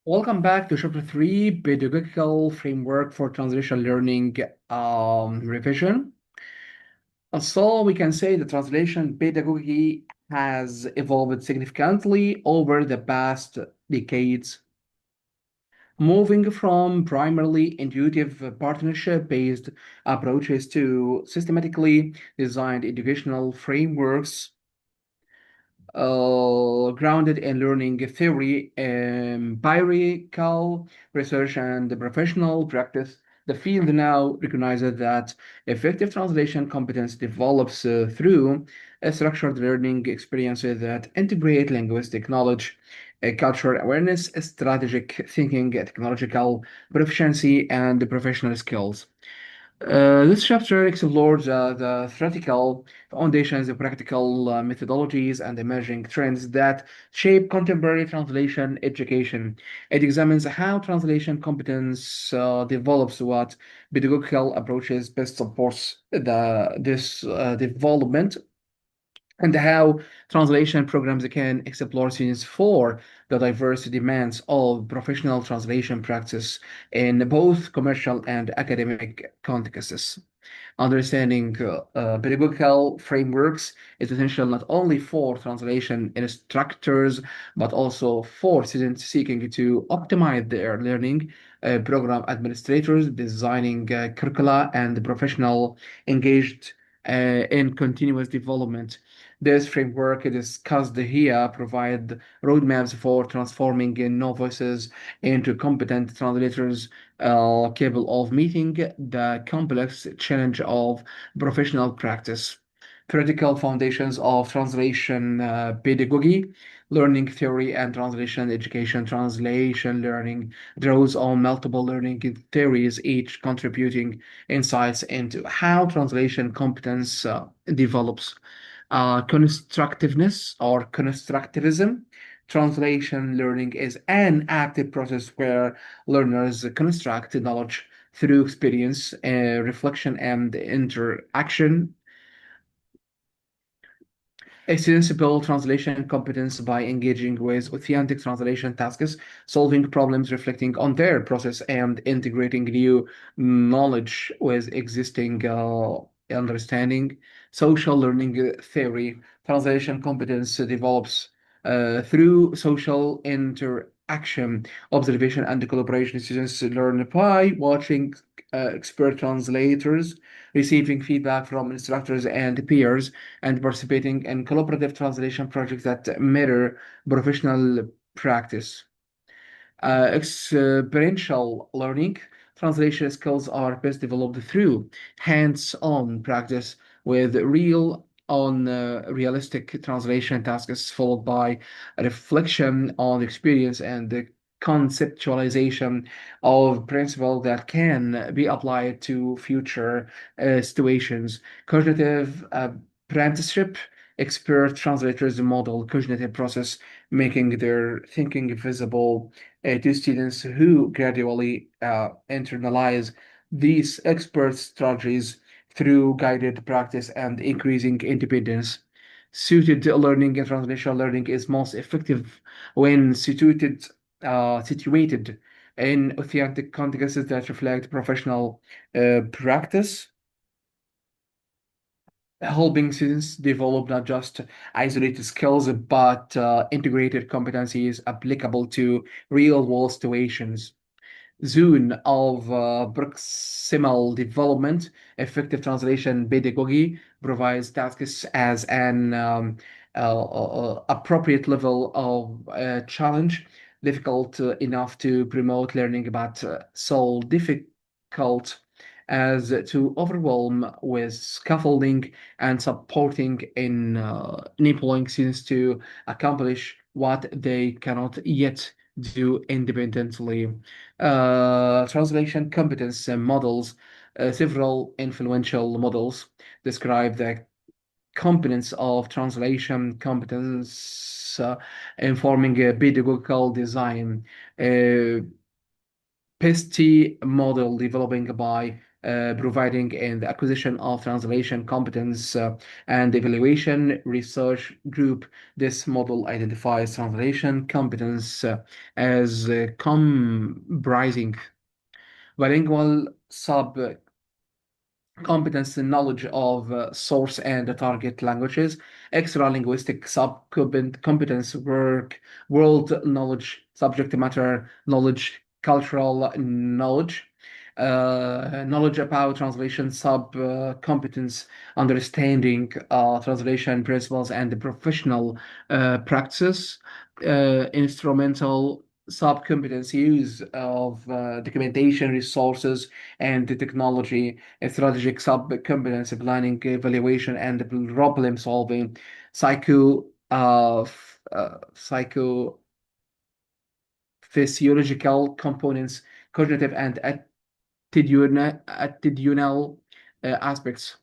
Welcome back to Chapter 3, Pedagogical Framework for Translation Learning Revision. So we can say the translation pedagogy has evolved significantly over the past decades, moving from primarily intuitive partnership-based approaches to systematically designed educational frameworks grounded in learning theory, empirical research, and professional practice. The field now recognizes that effective translation competence develops through a structured learning experiences that integrate linguistic knowledge, cultural awareness, strategic thinking, technological proficiency, and professional skills. This chapter explores the theoretical foundations, the practical methodologies, and emerging trends that shape contemporary translation education. It examines how translation competence develops, what pedagogical approaches best supports this development, and how translation programs can explore students for the diverse demands of professional translation practice in both commercial and academic contexts. Understanding pedagogical frameworks is essential not only for translation instructors, but also for students seeking to optimize their learning, program administrators designing curricula, and professional engaged in continuous development. This framework discussed here provide roadmaps for transforming novices into competent translators capable of meeting the complex challenge of professional practice. Theoretical foundations of translation pedagogy, learning theory, and translation education. Translation learning draws on multiple learning theories, each contributing insights into how translation competence develops. Constructiveness or constructivism. Translation learning is an active process where learners construct knowledge through experience, reflection, and interaction. Extensible translation competence by engaging with authentic translation tasks, solving problems, reflecting on their process, and integrating new knowledge with existing understanding. Social learning theory. Translation competence develops through social interaction, observation, and collaboration. Students learn by watching expert translators, receiving feedback from instructors and peers, and participating in collaborative translation projects that mirror professional practice. Experiential learning. Translation skills are best developed through hands-on practice with realistic translation tasks, followed by reflection on experience and the conceptualization of principles that can be applied to future situations. Cognitive apprenticeship. Expert translators model cognitive process, making their thinking visible to students who gradually internalize these expert strategies through guided practice and increasing independence. Suited learning and translational learning is most effective when situated in authentic contexts that reflect professional practice, helping students develop not just isolated skills but integrated competencies applicable to real world situations. Zone of proximal development. Effective translation pedagogy provides tasks as an appropriate level of challenge, difficult enough to promote learning, but so difficult as to overwhelm with scaffolding and supporting in enabling students to accomplish what they cannot yet do independently. Translation competence models. Several influential models describe the components of translation competence informing pedagogical design. PEST model developing by providing in the acquisition of translation competence and evaluation research group. This model identifies translation competence as comprising bilingual sub competence and knowledge of source and the target languages, extra linguistic sub competence work, world knowledge, subject matter knowledge, cultural knowledge, knowledge about translation sub competence, understanding translation principles and the professional practice, instrumental sub-competence use of documentation resources and the technology, strategic sub-competence planning, evaluation, and problem solving, psycho physiological components, cognitive and attitudinal aspects.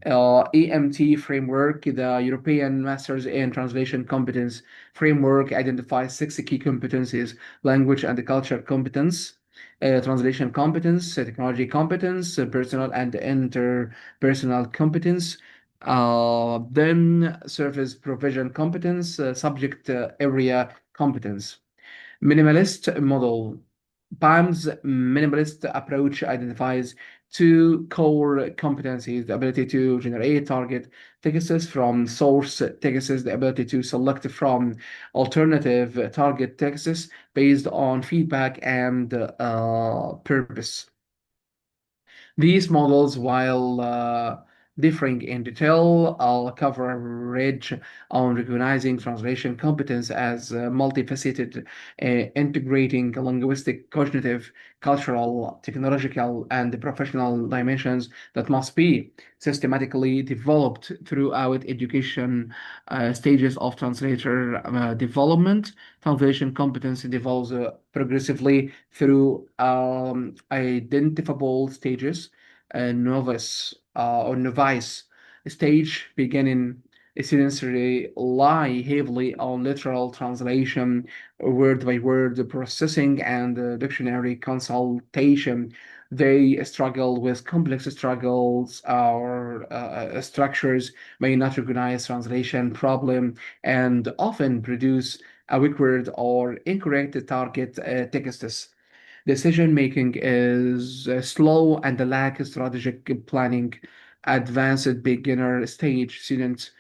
EMT framework, the European Masters in Translation Competence Framework, identifies six key competencies: language and culture competence, translation competence, technology competence, personal and interpersonal competence, then service provision competence, subject area competence. Minimalist model. PAM's minimalist approach identifies two core competencies: the ability to generate target texts from source texts, the ability to select from alternative target texts based on feedback and purpose. These models, while differing in detail, all coverage on recognizing translation competence as multifaceted, integrating linguistic, cognitive, cultural, technological, and professional dimensions that must be systematically developed throughout education stages of translator development. Translation competence develops progressively through identifiable stages. Novice or novice stage beginning students rely heavily on literal translation, word by word processing, and dictionary consultation. They struggle with complex struggles or structures, may not recognize translation problem, and often produce awkward or incorrect target texts. Decision making is slow and lack strategic planning. Advanced beginner stage students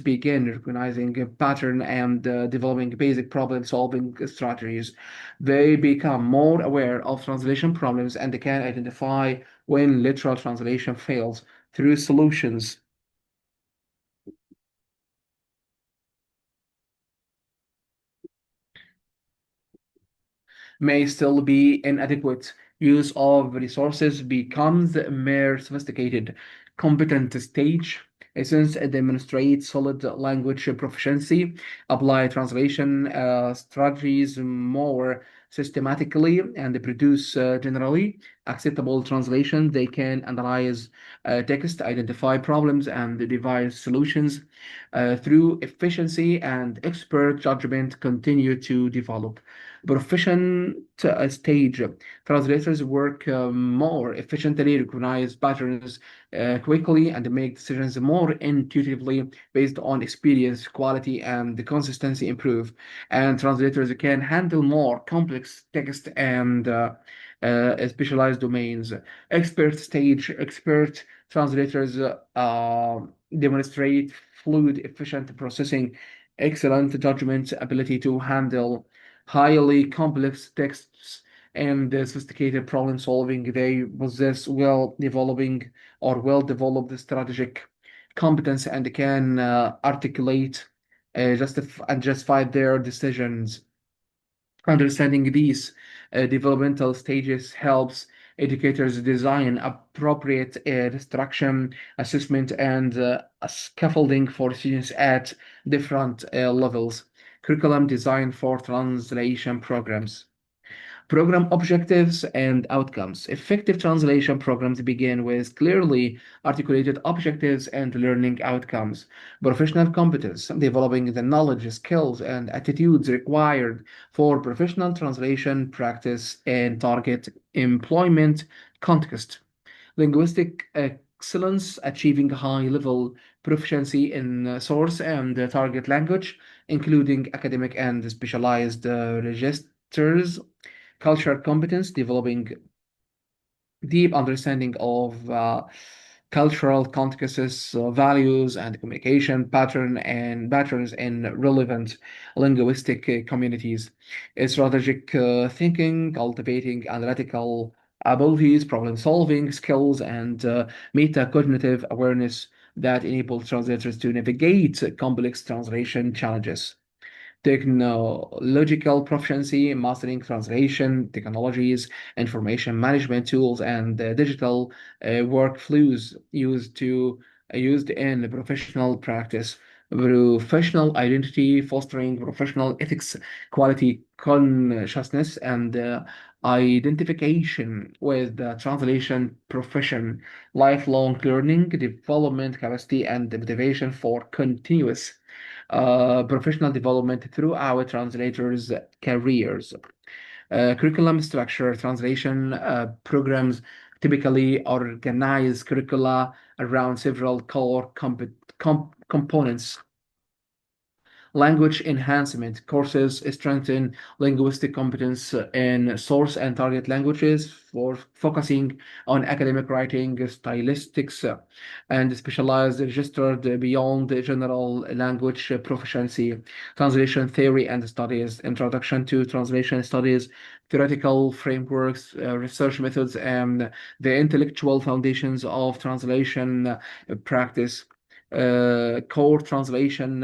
begin recognizing a pattern and developing basic problem solving strategies. They become more aware of translation problems and can identify when literal translation fails through solutions may still be inadequate. Use of resources becomes more sophisticated. Competent stage since it demonstrates solid language proficiency, apply translation strategies more systematically, and produce generally acceptable translation. They can analyze text, identify problems, and devise solutions through efficiency and expert judgment continue to develop. Proficient stage translators work more efficiently, recognize patterns quickly, and make decisions more intuitively based on experience, quality, and the consistency improve. And translators can handle more complex text and specialized domains. Expert translators demonstrate fluid, efficient processing, excellent judgment, ability to handle highly complex texts, and sophisticated problem solving. They possess well developed strategic competence and can articulate and justify their decisions. Understanding these developmental stages helps educators design appropriate instruction, assessment, and scaffolding for students at different levels. Curriculum design for translation programs. Program objectives and outcomes. Effective translation programs begin with clearly articulated objectives and learning outcomes. Professional competence, developing the knowledge, skills, and attitudes required for professional translation practice and target employment context. linguistic excellence, achieving high-level proficiency in source and target language, including academic and specialized registers, cultural competence, developing deep understanding of cultural contexts, values, and communication patterns in relevant linguistic communities. Strategic thinking, cultivating analytical abilities, problem solving skills, and metacognitive awareness that enable translators to navigate complex translation challenges. Technological proficiency, mastering translation technologies, information management tools, and digital workflows used in professional practice. Professional identity, fostering professional ethics, quality consciousness, and identification with the translation profession, lifelong learning, development capacity, and motivation for continuous professional development throughout translators' careers. Curriculum structure, translation programs typically organize curricula around several core components. Language enhancement courses strengthen linguistic competence in source and target languages for focusing on academic writing, stylistics, and specialized registered beyond general language proficiency. Translation theory and studies, introduction to translation studies, theoretical frameworks, research methods, and the intellectual foundations of translation practice, core translation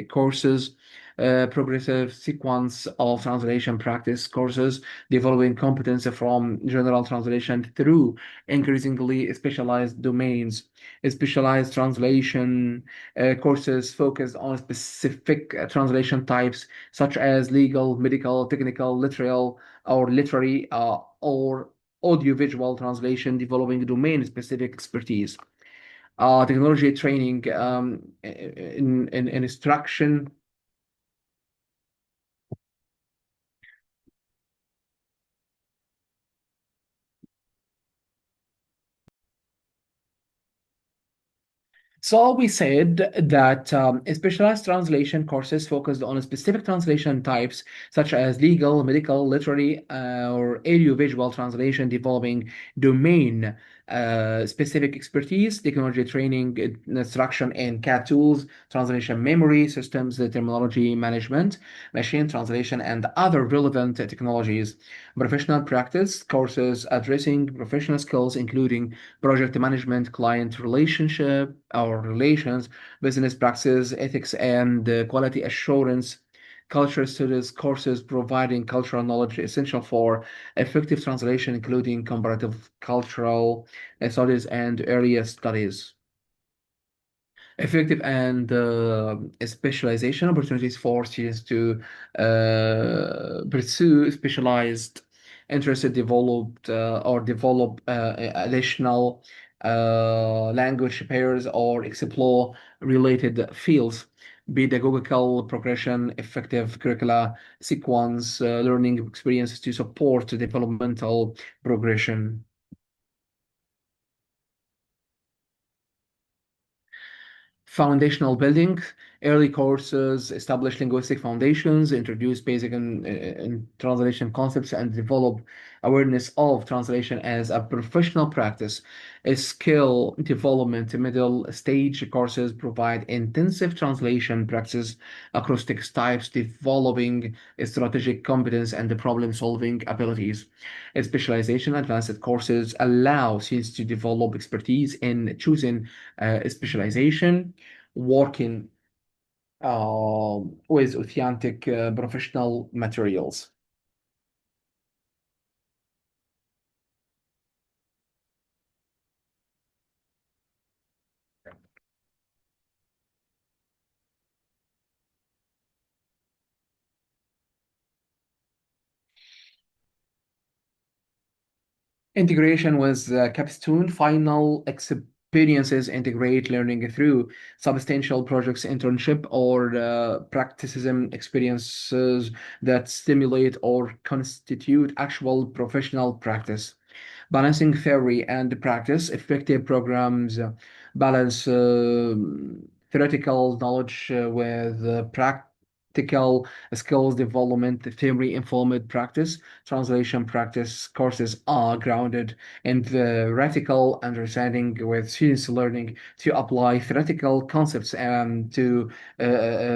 courses, progressive sequence of translation practice courses, developing competence from general translation through increasingly specialized domains. Specialized translation courses focused on specific translation types such as legal, medical, technical, literal, or literary, or audiovisual translation, developing domain-specific expertise. Technology training, in instruction. So we said that specialized translation courses focused on specific translation types such as legal, medical, literary, or audiovisual translation, developing domain specific expertise, technology training, instruction in CAT tools, translation memory systems, terminology management, machine translation, and other relevant technologies. Professional practice courses addressing professional skills, including project management, client relationship or relations, business practices, ethics, and quality assurance. Culture studies courses providing cultural knowledge essential for effective translation, including comparative cultural studies and area studies. Effective and specialization opportunities for students to pursue specialized interested developed or develop additional language pairs or explore related fields. Pedagogical progression, effective curricula, sequence, learning experiences to support developmental progression. Foundational building, early courses establish linguistic foundations, introduce basic and translation concepts, and develop awareness of translation as a professional practice. A skill development middle stage courses provide intensive translation practice across text types, developing strategic competence and problem solving abilities. Specialization advanced courses allow students to develop expertise in choosing specialization, working with authentic professional materials. Integration with capstone final experiences integrate learning through substantial projects, internship, or practicism experiences that stimulate or constitute actual professional practice. Balancing theory and practice. Effective programs balance theoretical knowledge with practical skills development, theory-informed practice. Translation practice courses are grounded in theoretical understanding with students learning to apply theoretical concepts to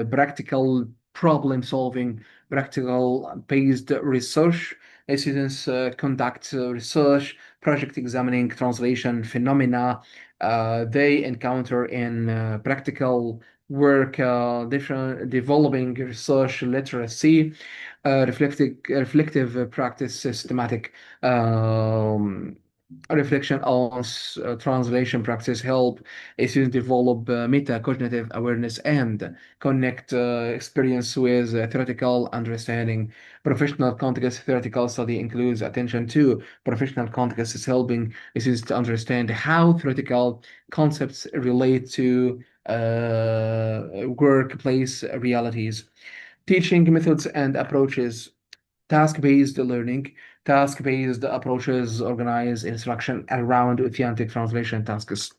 practical problem solving, practical based research. Students conduct research project examining translation phenomena they encounter in practical work, developing research literacy, reflective practice, systematic um, reflection on translation practice help students develop meta-cognitive awareness and connect experience with theoretical understanding. Professional context theoretical study includes attention to professional context is helping students to understand how theoretical concepts relate to workplace realities. Teaching methods and approaches. Task-based learning. Task-based approaches organize instruction around authentic translation tasks.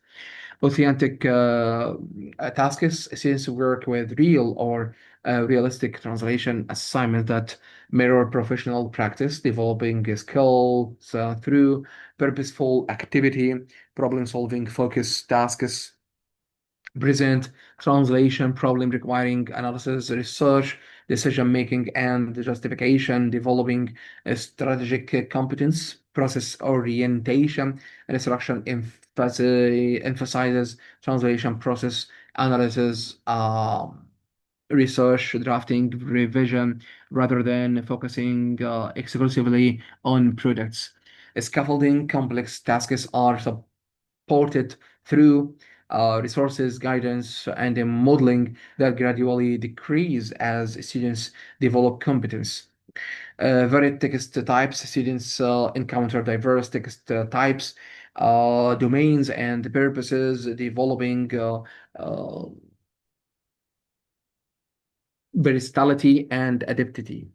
Authentic tasks since work with real or realistic translation assignments that mirror professional practice, developing skills through purposeful activity, problem-solving focus tasks present translation problem requiring analysis, research, decision making, and justification, developing a strategic competence, process orientation, and instruction emphasizes translation process analysis. Research, drafting, revision, rather than focusing exclusively on products. Scaffolding complex tasks are supported through resources, guidance, and a modeling that gradually decrease as students develop competence. Varied text types, students encounter diverse text types, domains, and purposes, developing versatility and adaptability.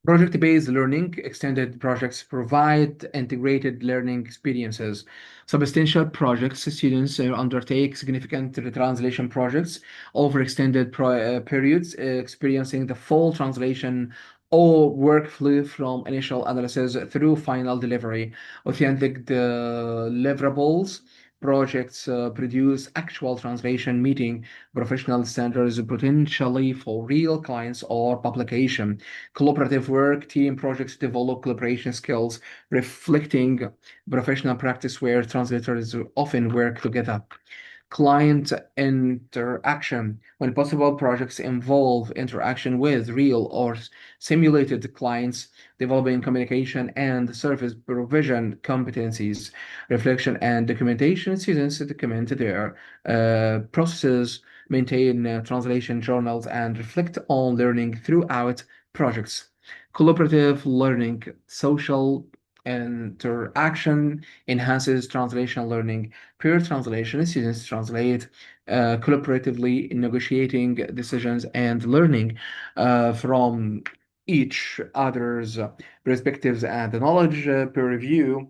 Project-based learning, extended projects provide integrated learning experiences. Substantial projects, students undertake significant translation projects over extended periods, experiencing the full translation or workflow from initial analysis through final delivery. Authentic deliverables. Projects produce actual translation meeting professional standards potentially for real clients or publication. Collaborative work, team projects develop collaboration skills, reflecting professional practice where translators often work together. Client interaction. When possible, projects involve interaction with real or simulated clients, developing communication and service provision competencies. Reflection and documentation. Students document their processes, maintain translation journals, and reflect on learning throughout projects. Collaborative learning, social interaction enhances translation learning. Peer translation, students translate collaboratively, negotiating decisions and learning from each other's perspectives and knowledge. Peer review,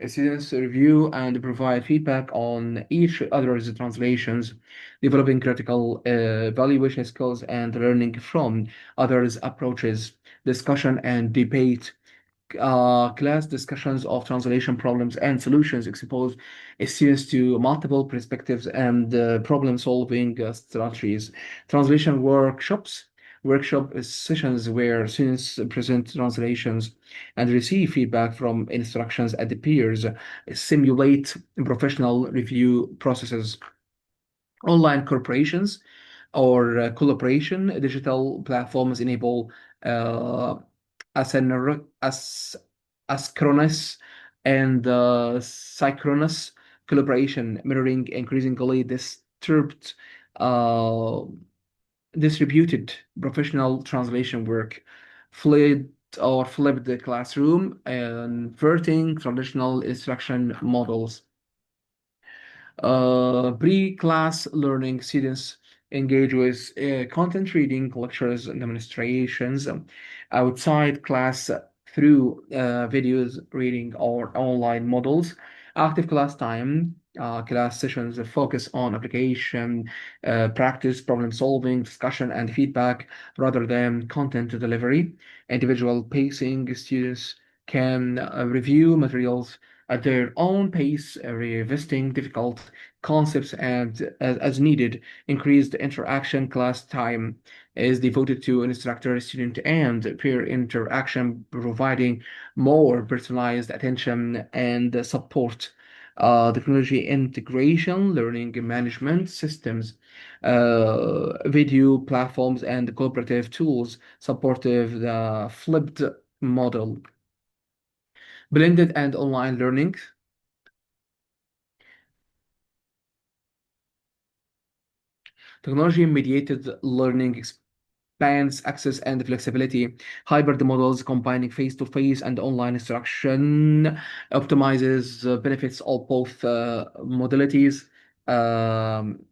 students review and provide feedback on each other's translations, developing critical evaluation skills and learning from others' approaches. Discussion and debate. Class discussions of translation problems and solutions expose students to multiple perspectives and problem-solving strategies. Translation workshops. Workshop sessions where students present translations and receive feedback from instructions at the peers, simulate professional review processes. Online corporations or collaboration, digital platforms enable uh, asynchronous and synchronous collaboration, mirroring increasingly uh, distributed professional translation work, flipped the classroom, and inverting traditional instruction models. Pre-class learning students engage with content reading, lectures, and demonstrations outside class through videos, reading, or online models. Active class time, class sessions that focus on application, practice, problem solving, discussion, and feedback rather than content delivery. Individual pacing, students can review materials at their own pace, revisiting difficult concepts and as needed. Increased interaction class time is devoted to instructor, student, and peer interaction, providing more personalized attention and support. Technology integration, learning management systems, video platforms, and cooperative tools supportive the flipped model. Blended and online learning. Technology-mediated learning expands access and flexibility. Hybrid models combining face-to-face and online instruction optimizes benefits of both modalities. Um,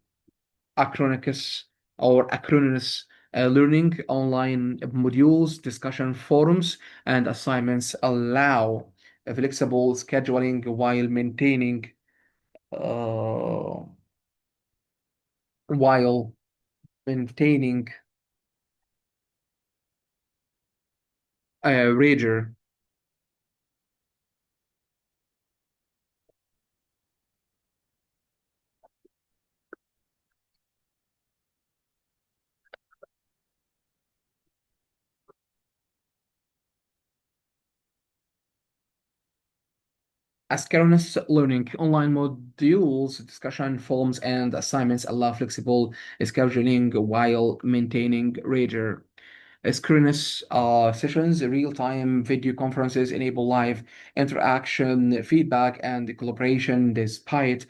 Acronicus or acronymous learning, online modules, discussion forums, and assignments allow flexible scheduling while uh, while maintaining Rager. Asynchronous learning, online modules, discussion forums, and assignments allow flexible scheduling while maintaining Rager. Synchronous sessions, real-time video conferences enable live interaction, feedback, and collaboration despite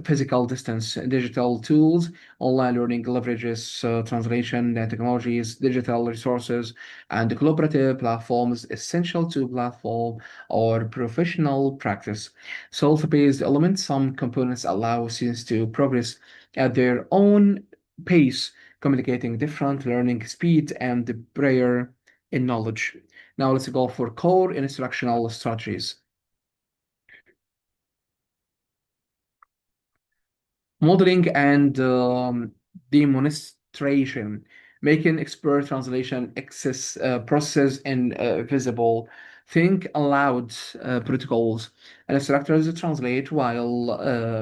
physical distance. Digital tools, online learning leverages translation technologies, digital resources, and collaborative platforms essential to platform or professional practice. Self-paced elements, some components allow students to progress at their own pace, communicating different learning speed and prayer in knowledge. Now let's go for core instructional strategies. Modeling and demonstration, making expert translation access process invisible. Think aloud protocols. Instructors translate while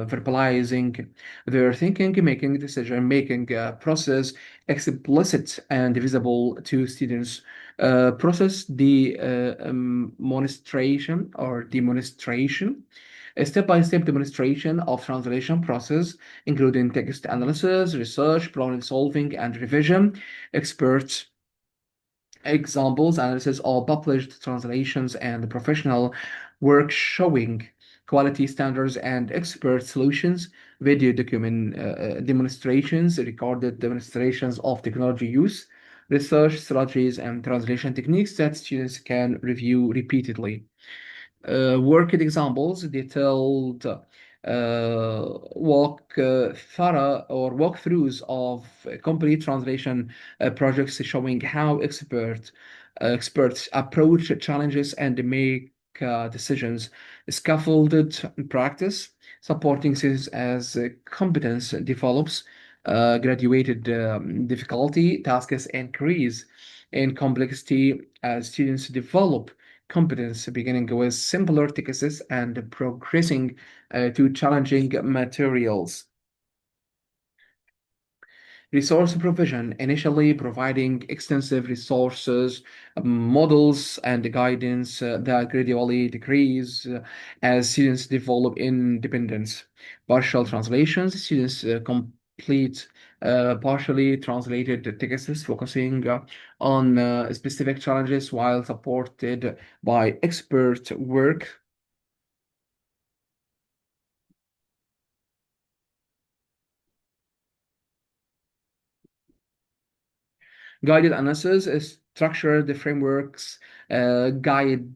verbalizing their thinking, making decision making process explicit and visible to students. Process the demonstration or demonstration, a step-by-step demonstration of translation process, including text analysis, research, problem solving, and revision. Experts examples, analysis of published translations, and professional work showing quality standards and expert solutions, video document demonstrations, recorded demonstrations of technology use, research strategies, and translation techniques that students can review repeatedly. Worked examples, detailed thorough or walkthroughs of complete translation projects showing how experts approach challenges and make decisions. Scaffolded practice, supporting students as competence develops. Graduated difficulty tasks increase in complexity as students develop competence, beginning with simpler texts and progressing to challenging materials. Resource provision, initially providing extensive resources, models, and guidance that gradually decrease as students develop independence. Partial translations, students complete partially translated texts focusing on specific challenges while supported by expert work. Guided analysis is structured frameworks guide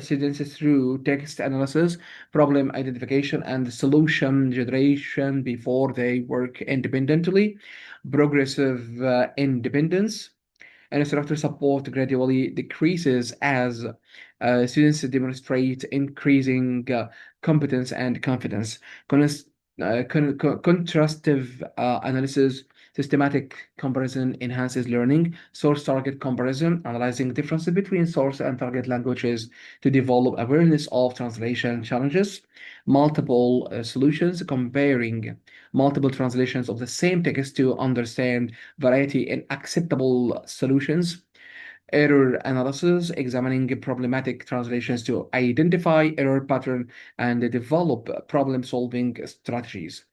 students through text analysis, problem identification, and solution generation before they work independently. Progressive independence and instructor support gradually decreases as students demonstrate increasing competence and confidence. Contrastive analysis, systematic comparison enhances learning. Source target comparison, analyzing differences between source and target languages to develop awareness of translation challenges. Multiple solutions, comparing multiple translations of the same text to understand variety in acceptable solutions. Error analysis, examining problematic translations to identify error pattern and develop problem-solving strategies.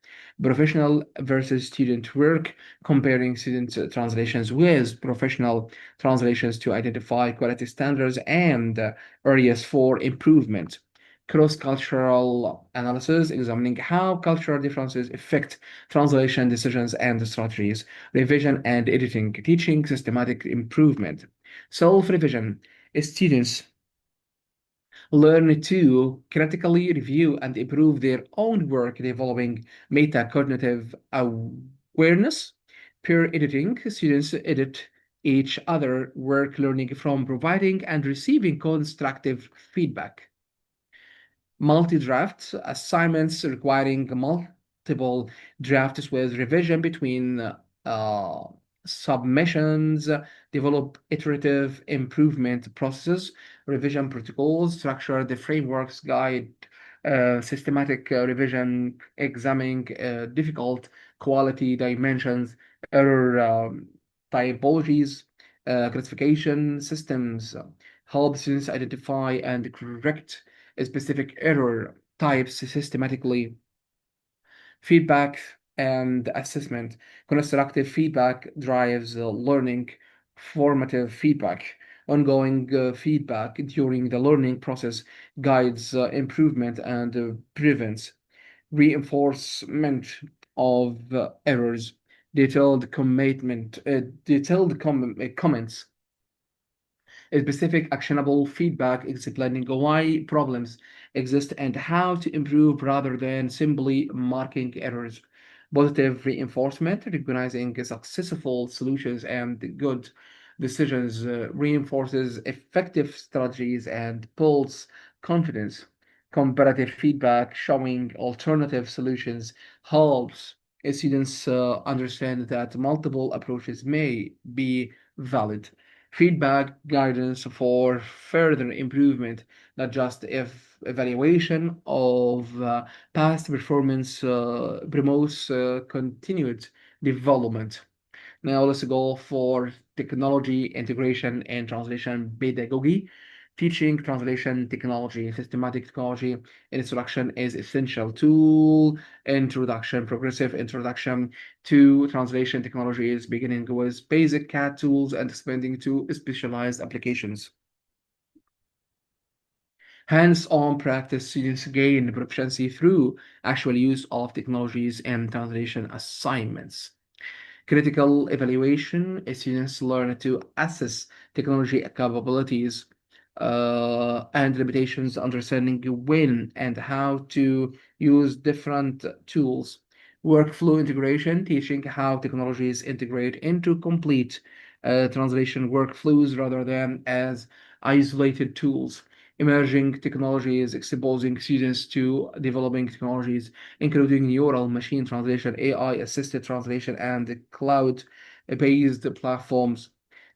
Professional versus student work, comparing student translations with professional translations to identify quality standards and areas for improvement. Cross-cultural analysis, examining how cultural differences affect translation decisions and strategies. Revision and editing, teaching systematic improvement. Self-revision, students learn to critically review and improve their own work, developing metacognitive awareness. Peer editing, students edit each other work, learning from providing and receiving constructive feedback. Multi-draft assignments requiring multiple drafts with revision between submissions, develop iterative improvement processes, revision protocols, structure the frameworks guide, systematic revision, examining difficult quality dimensions, error typologies, classification systems, help students identify and correct specific error types systematically. Feedback and assessment. Constructive feedback drives learning. Formative feedback. Ongoing feedback during the learning process guides improvement and prevents reinforcement of errors. Detailed comments, specific actionable feedback explaining why problems exist and how to improve rather than simply marking errors. Positive reinforcement, recognizing successful solutions and good decisions, reinforces effective strategies and builds confidence. Comparative feedback, showing alternative solutions, helps students understand that multiple approaches may be valid. Feedback guidance for further improvement, not just if evaluation of past performance promotes continued development. Now let's go for technology integration and translation pedagogy. Teaching translation technology, systematic technology instruction is essential. Tool introduction, progressive introduction to translation technologies, beginning with basic CAT tools and expanding to specialized applications. Hands-on practice, students gain proficiency through actual use of technologies and translation assignments. Critical evaluation, students learn to assess technology capabilities and limitations, understanding when and how to use different tools. Workflow integration, teaching how technologies integrate into complete translation workflows rather than as isolated tools. Emerging technologies, exposing students to developing technologies including neural machine translation, AI assisted translation, and cloud based platforms.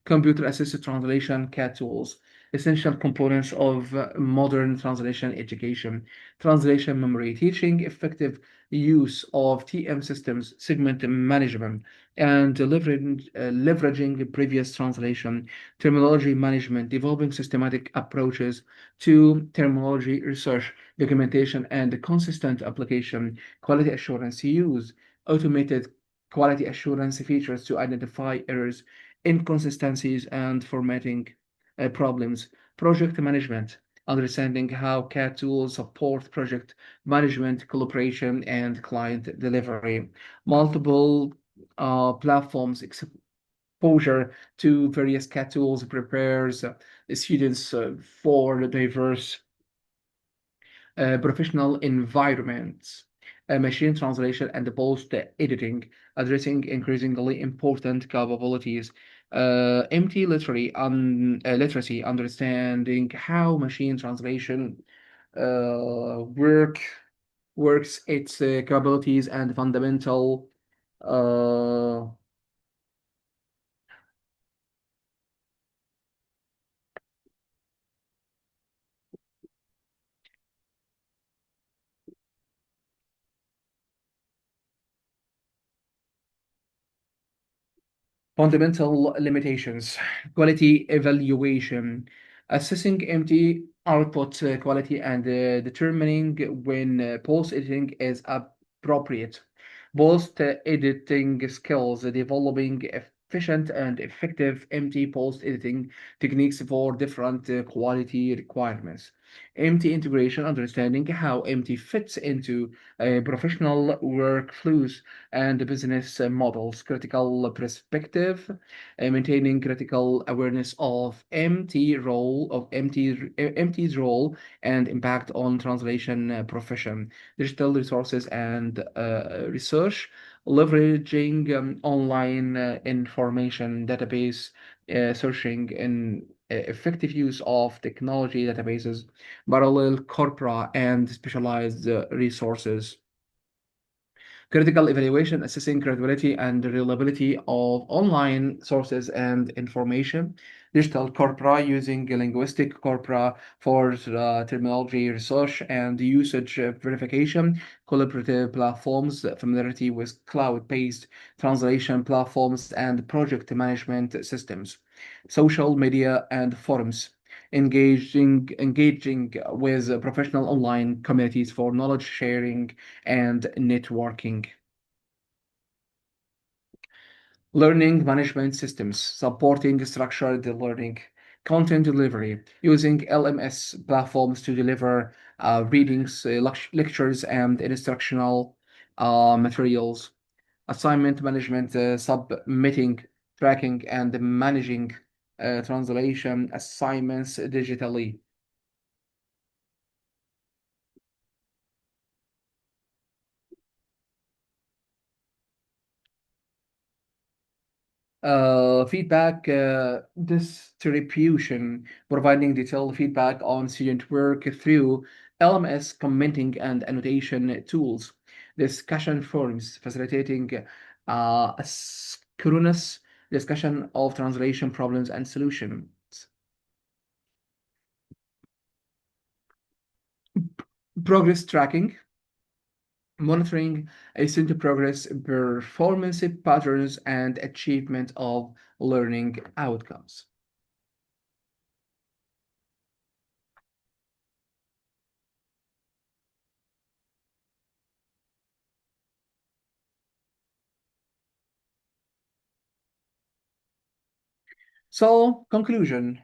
Computer assisted translation, CAT tools, essential components of modern translation education. Translation memory, teaching effective use of TM systems, segment management, and leveraging previous translation. Terminology management, developing systematic approaches to terminology research, documentation, and consistent application. Quality assurance, use automated quality assurance features to identify errors, inconsistencies, and formatting problems. Project management, understanding how CAD tools support project management, collaboration, and client delivery. Multiple platforms exposure to various CAD tools prepares students for the diverse professional environments, machine translation, and post editing, addressing increasingly important capabilities. MT literacy, understanding how machine translation uh, work works, its capabilities, and fundamental uh, fundamental limitations, quality evaluation, assessing empty output quality and determining when post-editing is appropriate. Post-editing skills, developing efficient and effective empty post-editing techniques for different quality requirements. Empty integration, understanding how empty fits into professional workflows and business models, critical perspective, maintaining critical awareness of MT's role and impact on translation profession, digital resources and research, leveraging online information database, searching and effective use of technology databases, parallel corpora, and specialized resources. Critical evaluation, assessing credibility and reliability of online sources and information. Digital corpora, using linguistic corpora for terminology research and usage verification. Collaborative platforms, familiarity with cloud-based translation platforms and project management systems. Social media and forums, engaging with professional online communities for knowledge sharing and networking. Learning management systems, supporting structured learning, content delivery, using LMS platforms to deliver readings, lectures, and instructional materials, assignment management, submitting, tracking, and managing translation assignments digitally. Feedback distribution, providing detailed feedback on student work through LMS commenting and annotation tools, discussion forums, facilitating asynchronous discussion of translation problems and solutions, progress tracking, monitoring student progress, performance patterns, and achievement of learning outcomes. So, conclusion.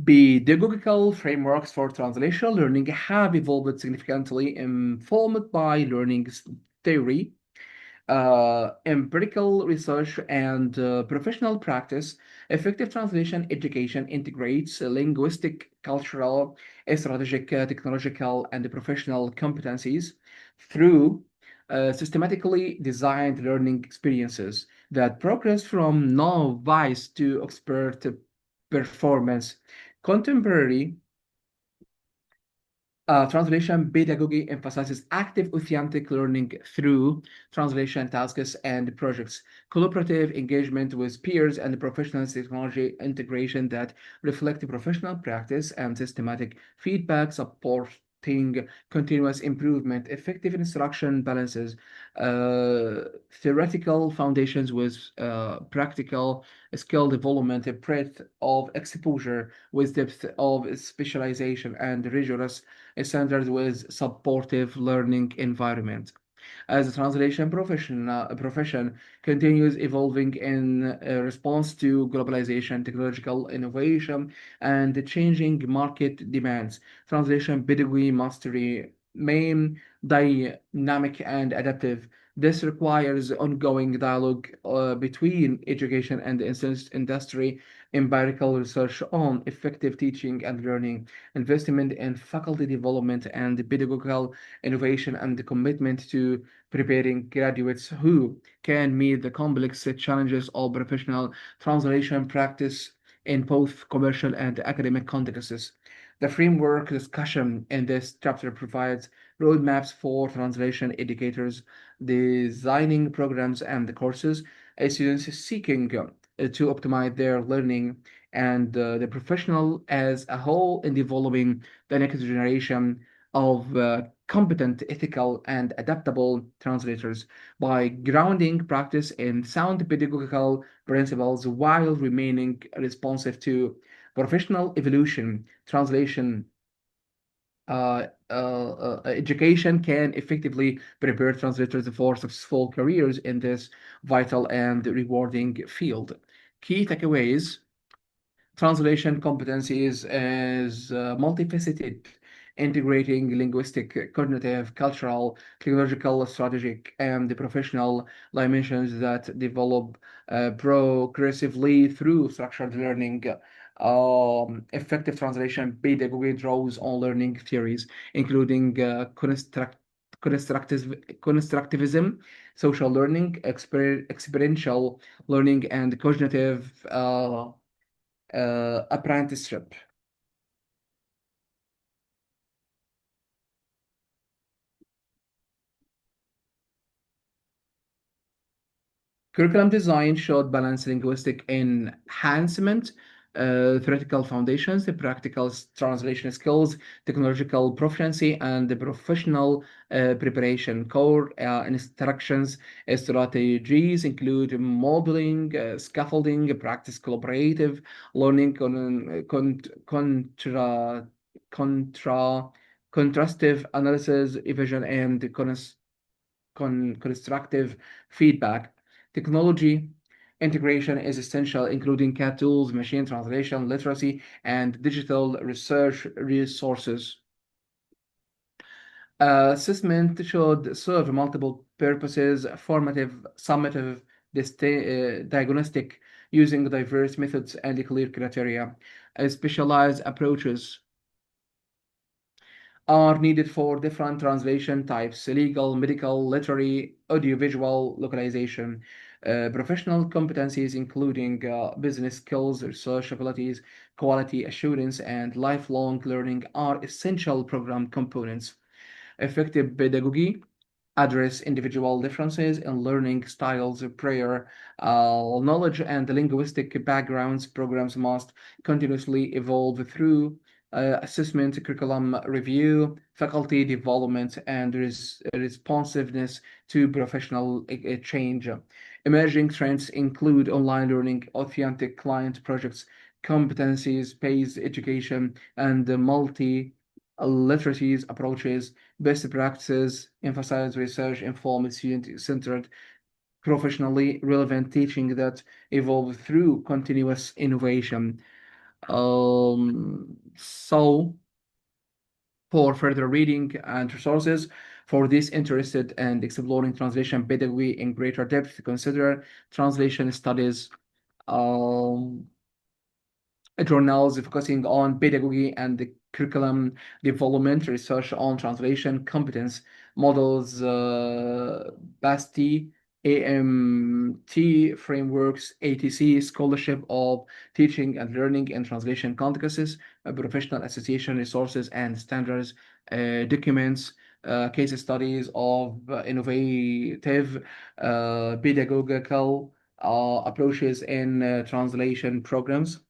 Pedagogical frameworks for translational learning have evolved significantly, informed by learning theory, empirical research, and professional practice. Effective translation education integrates linguistic, cultural, strategic, technological, and professional competencies through systematically designed learning experiences that progress from novice to expert performance. Contemporary translation pedagogy emphasizes active, authentic learning through translation tasks and projects, collaborative engagement with peers, and professional technology integration that reflect professional practice and systematic feedback, supporting continuous improvement. Effective instruction balances theoretical foundations with practical skill development, a breadth of exposure with depth of specialization, and rigorous standards with supportive learning environment. as the profession continues evolving in response to globalization, technological innovation, and the changing market demands. Translation pedagogy must remain dynamic and adaptive. This requires ongoing dialogue between education and the industry, empirical research on effective teaching and learning, investment in faculty development and pedagogical innovation, and the commitment to preparing graduates who can meet the complex challenges of professional translation practice in both commercial and academic contexts. The framework discussion in this chapter provides roadmaps for translation educators designing programs and courses, students seeking to optimize their learning, and the professional as a whole in developing the next generation of competent, ethical, and adaptable translators by grounding practice in sound pedagogical principles while remaining responsive to professional evolution. Translation education can effectively prepare translators for successful careers in this vital and rewarding field. Key takeaways: translation competencies is multifaceted, integrating linguistic, cognitive, cultural, technological, strategic, and professional dimensions that develop progressively through structured learning. Effective translation pedagogy draws on learning theories, including constructivism, social learning, experiential learning, and cognitive apprenticeship. Curriculum design should balance linguistic enhancement, theoretical foundations, the practical translation skills, technological proficiency, and the professional preparation. Core instructions strategies include modeling, scaffolding, practice collaborative, learning, contra, contrastive analysis, evasion, and constructive feedback. Technology integration is essential, including CAT tools, machine translation, literacy, and digital research resources. Assessment should serve multiple purposes: formative, summative, diagnostic, using diverse methods and clear criteria. Specialized approaches are needed for different translation types: legal, medical, literary, audiovisual, localization. Professional competencies, including business skills, research abilities, quality assurance, and lifelong learning, are essential program components. Effective pedagogy address individual differences in learning styles, prior knowledge, and linguistic backgrounds. Programs must continuously evolve through assessment, curriculum review, faculty development, and responsiveness to professional change. Emerging trends include online learning, authentic client projects, competencies-based education, and multi-literacies approaches. Best practices emphasize research-informed, student-centered, professionally relevant teaching that evolve through continuous innovation. So, for further reading and resources for those interested and exploring translation pedagogy in greater depth, consider translation studies. Um, Journals focusing on pedagogy and the curriculum development, research on translation competence models, BASTI, AMT frameworks, ATC, scholarship of teaching and learning in translation contexts, professional association resources and standards, documents, case studies of innovative pedagogical approaches in translation programs.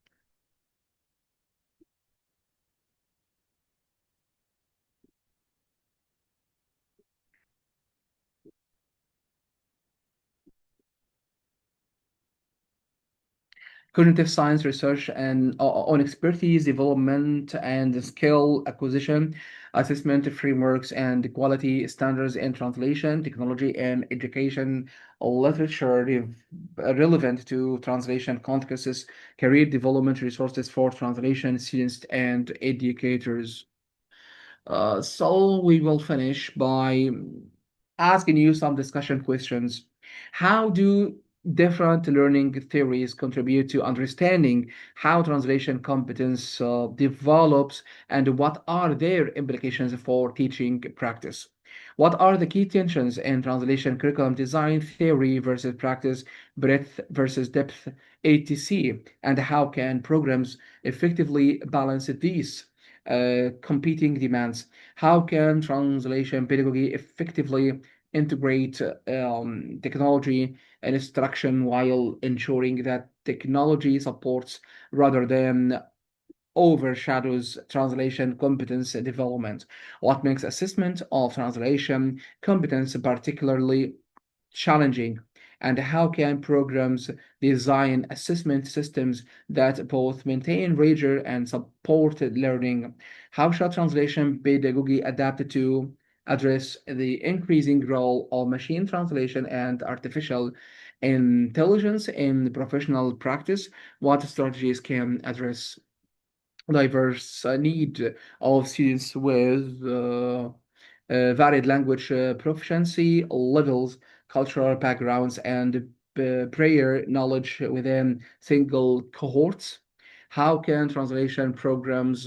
cognitive science research and on expertise development and skill acquisition, assessment frameworks and quality standards in translation, technology and education, literature relevant to translation contexts, career development resources for translation students and educators. So we will finish by asking you some discussion questions. How do different learning theories contribute to understanding how translation competence develops, and what are their implications for teaching practice? What are the key tensions in translation curriculum design, theory versus practice, breadth versus depth, etc.? And how can programs effectively balance these competing demands? How can translation pedagogy effectively integrate technology and instruction while ensuring that technology supports rather than overshadows translation competence development? What makes assessment of translation competence particularly challenging? And how can programs design assessment systems that both maintain rigor and support learning? How should translation pedagogy adapt to address the increasing role of machine translation and artificial intelligence in professional practice? What strategies can address diverse need of students with varied language proficiency levels, cultural backgrounds, and prior knowledge within single cohorts? How can translation programs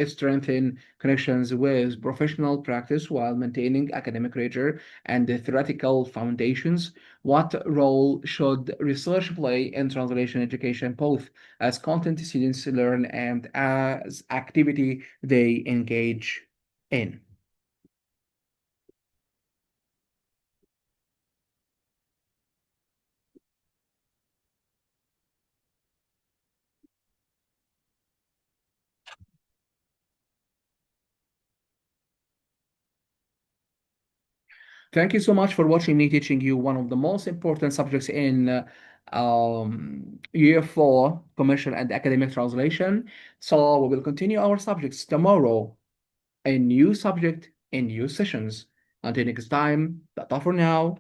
strengthen connections with professional practice while maintaining academic rigor and the theoretical foundations? What role should research play in translation education, both as content students learn and as activity they engage in? Thank you so much for watching me teaching you one of the most important subjects in year four, commercial and academic translation. So we will continue our subjects tomorrow, a new subject in new sessions. Until next time, that's all for now.